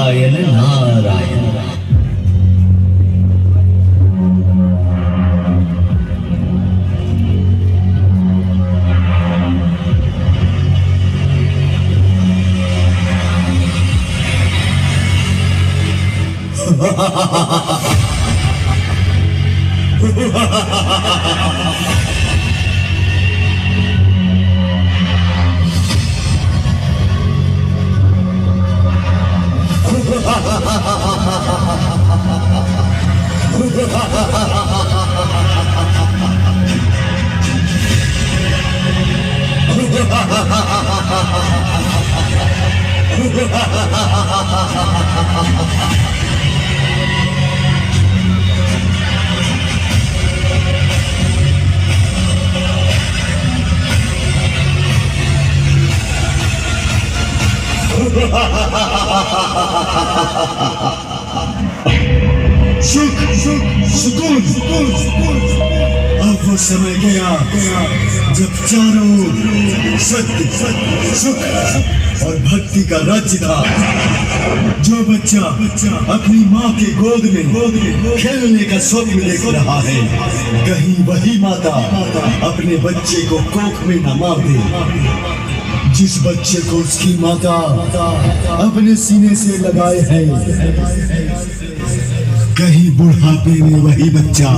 नारायण नारायण। सुख सुख सुकून सुकून। अब वो समय गया जब चारों ओर सत्य सुख और भक्ति का राज्य था। जो बच्चा अपनी माँ के गोद में खेलने का स्वप्न देख रहा है, कहीं वही माता अपने बच्चे को कोख में न मार दे। जिस बच्चे को उसकी माता अपने सीने से लगाए है, कहीं बुढ़ापे में वही बच्चा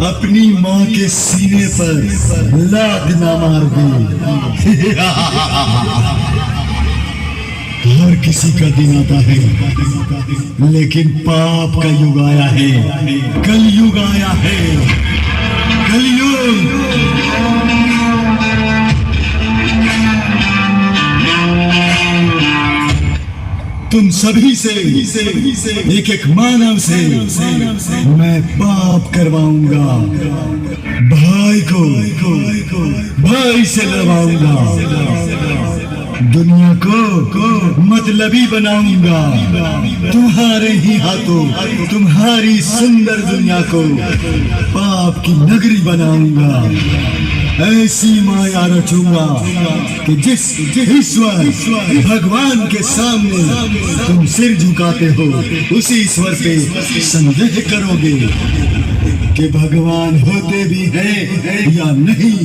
अपनी माँ के सीने पर लात ना मार दे। हर किसी का दिन आता है, लेकिन पाप का युग आया है, कलयुग आया है, कलयुग। तुम सभी से एक एक मानव से मैं पाप करवाऊंगा, भाई को भाई से लड़वाऊंगा, दुनिया को मतलबी बनाऊंगा, तुम्हारे ही हाथों तुम्हारी सुंदर दुनिया को पाप की नगरी बनाऊंगा। ऐसी माया रचूंगा कि जिस ईश्वर भगवान के सामने तुम सिर झुकाते हो, उसी ईश्वर पे संदेह करोगे कि भगवान होते भी हैं या नहीं।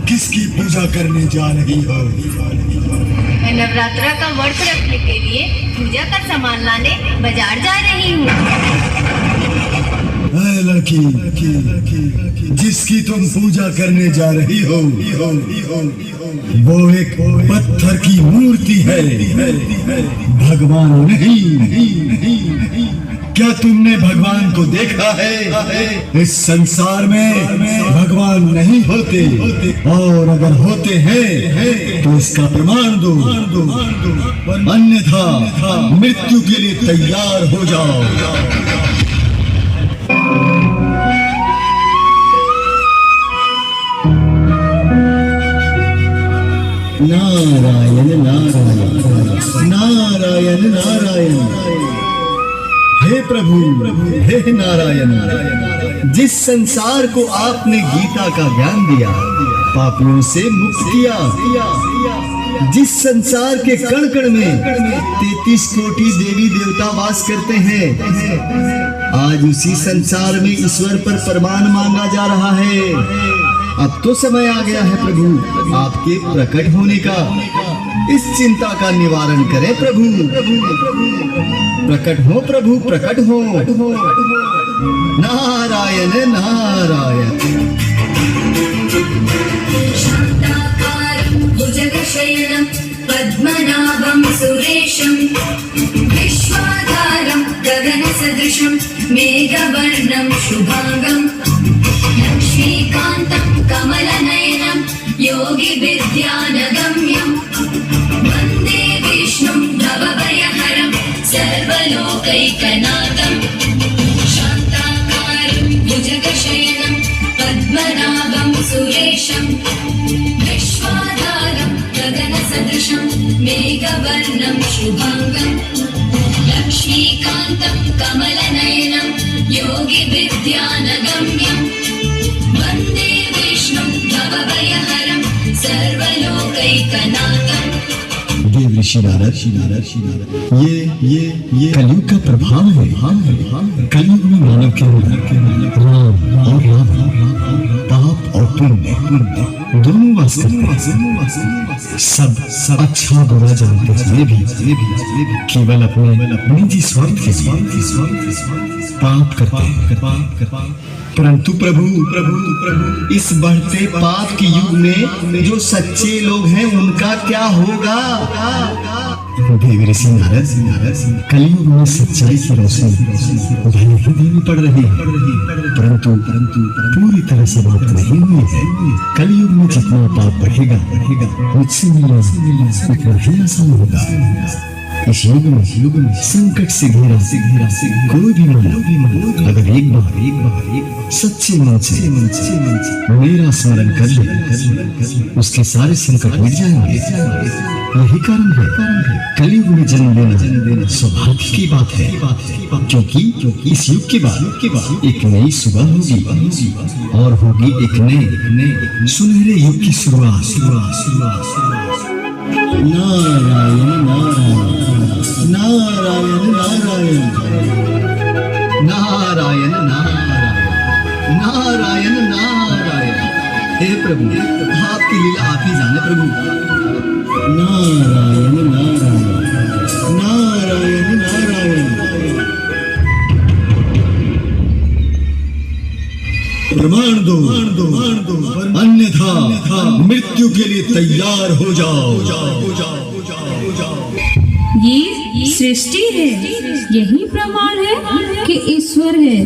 किसकी पूजा करने जा रही हो? मैं नवरात्रा का व्रत रखने के लिए पूजा का सामान लाने बाजार जा रही हूँ। लड़की, जिसकी तुम पूजा करने जा रही हो वो एक पत्थर की मूर्ति है, भगवान नहीं। क्या तुमने भगवान को देखा है? इस संसार में भगवान नहीं होते, और अगर होते हैं तो इसका प्रमाण दो, अन्यथा मृत्यु के लिए तैयार हो जाओ। नारायण नारायण नारायण नारायण। हे प्रभु, हे नारायण, जिस संसार को आपने गीता का ज्ञान दिया, पापियों से मुक्त किया, जिस संसार के कण कण में 33 कोटि देवी देवता वास करते हैं, आज उसी संसार में ईश्वर पर प्रमाण मांगा जा रहा है। अब तो समय आ गया है प्रभु आपके प्रकट होने का। इस चिंता का निवारण करे प्रभु। प्रकट हो प्रभु, प्रकट हो। नारायण नारायण। शान्ताकारं भुजगशयनं पद्मनाभं सुरेशं विश्वाधारं गगनसदृशं मेघवर्णं शुभांगं लक्ष्मीकान्तं कमलनयनं योगिविद्यानगम्यं वन्दे विष्णुं भवभयहरं सर्वलोकैकनाथं। शान्ताकारं भुजगशयनं पद्मनाभं सुरेशं विश्वाधारं गगनसदृशं मेघवर्णं शुभांगं लक्ष्मीकान्तं कमलनयनं योगिविद्यानगम्यं वन्दे विष्णुं भवभयहरं सर्वलोकैकनाथं। देव ऋषि नारद ये कलयुग का प्रभाव है। कलयुग में मानव के अंदर राम और रावण, पाप और पुण्य दोनों वास करते हैं। सब अच्छा बुरा जानते हुए भी केवल अपने निजी स्वार्थ के लिए पाप करते हैं। परंतु प्रभु इस बढ़ते पाप के युग में जो सच्चे लोग हैं उनका क्या होगा? देव ऋषि नारद कलयुग में सच्चाई की रोशनी भले ही देनी पड़ रही है, परंतु पूरी तरह समाप्त नहीं हुई है। कलयुग में जितना पाप बढ़ेगा मुझसे मिलना उतना ही आसान होगा। इस युग में संकट से घिरा कोई भी मानव अगर एक बार सच्चे मन से मेरा स्मरण कर ले उसके सारे संकट मिट जाएंगे। यही कारण है कलयुग में जन्म लेना सौभाग्य की बात है, क्योंकि इस युग के बाद एक नई सुबह होगी और होगी एक नए सुनहरे युग की शुरुआत। नारायण नारायण नारायण नारायण नारायण नारायण नारायण। हे प्रभु आपकी लीला आप ही जाने प्रभु। नारायण नारायण नारायण नारायण। प्रमाण दो अन्यथा मृत्यु के लिए तैयार हो जाओ। ये सृष्टि है, यही प्रमाण है कि ईश्वर है।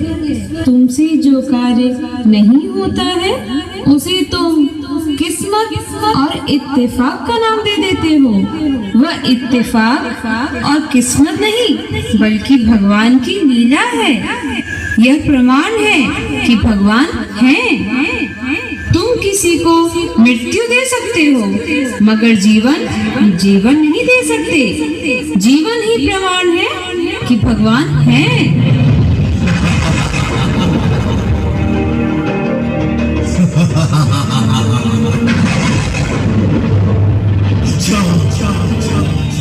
तुमसे जो कार्य नहीं होता है उसे तुम किस्मत और इत्तेफाक का नाम दे देते हो। वह इत्तेफाक और किस्मत नहीं बल्कि भगवान की लीला है। यह प्रमाण है कि भगवान हैं। तुम किसी को मृत्यु दे सकते हो मगर जीवन नहीं दे सकते। जीवन ही प्रमाण है कि भगवान हैं।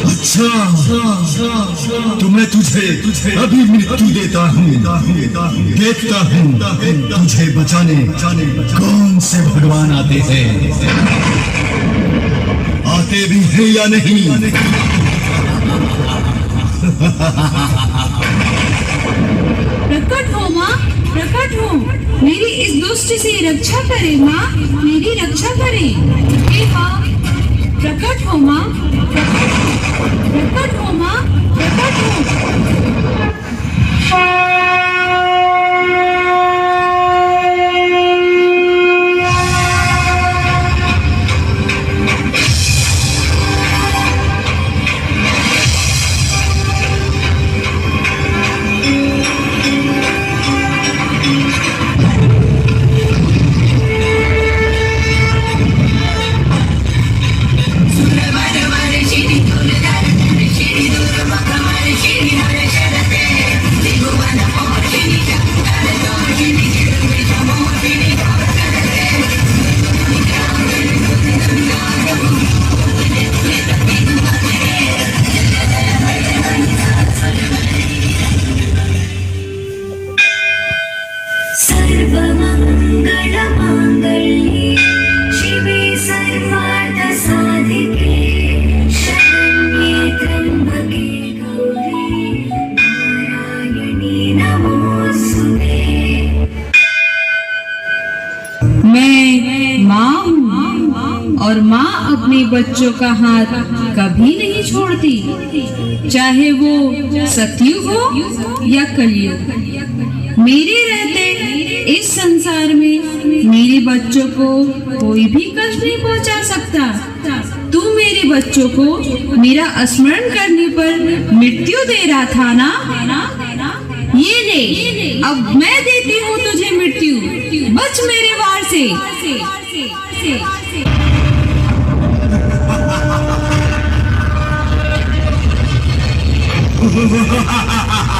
अच्छा तो मैं तुझे अभी मृत्यु देता हूँ। देखता हूँ तुझे बचाने कौन से भगवान आते हैं, आते भी हैं या नहीं। प्रकट हो माँ, प्रकट हो। मेरी इस दुष्ट से रक्षा करे माँ, मेरी रक्षा करे। हे माँ प्रकट हो माँ, प्रकट हो माँ, प्रकट हो। सुरवर वर्षिणि दुर्धर ऋषिणि दुर्वा और माँ अपने बच्चों का हाथ कभी नहीं छोड़ती, चाहे वो सतयुग हो या कलयुग। मेरे रहते इस संसार में मेरे बच्चों को कोई भी कष्ट नहीं पहुंचा सकता। तू मेरे बच्चों को मेरा स्मरण करने पर मृत्यु दे रहा था ना? ये ले, अब मैं देती हूँ तुझे मृत्यु, बच मेरे वार से। Ha ha ha ha ha!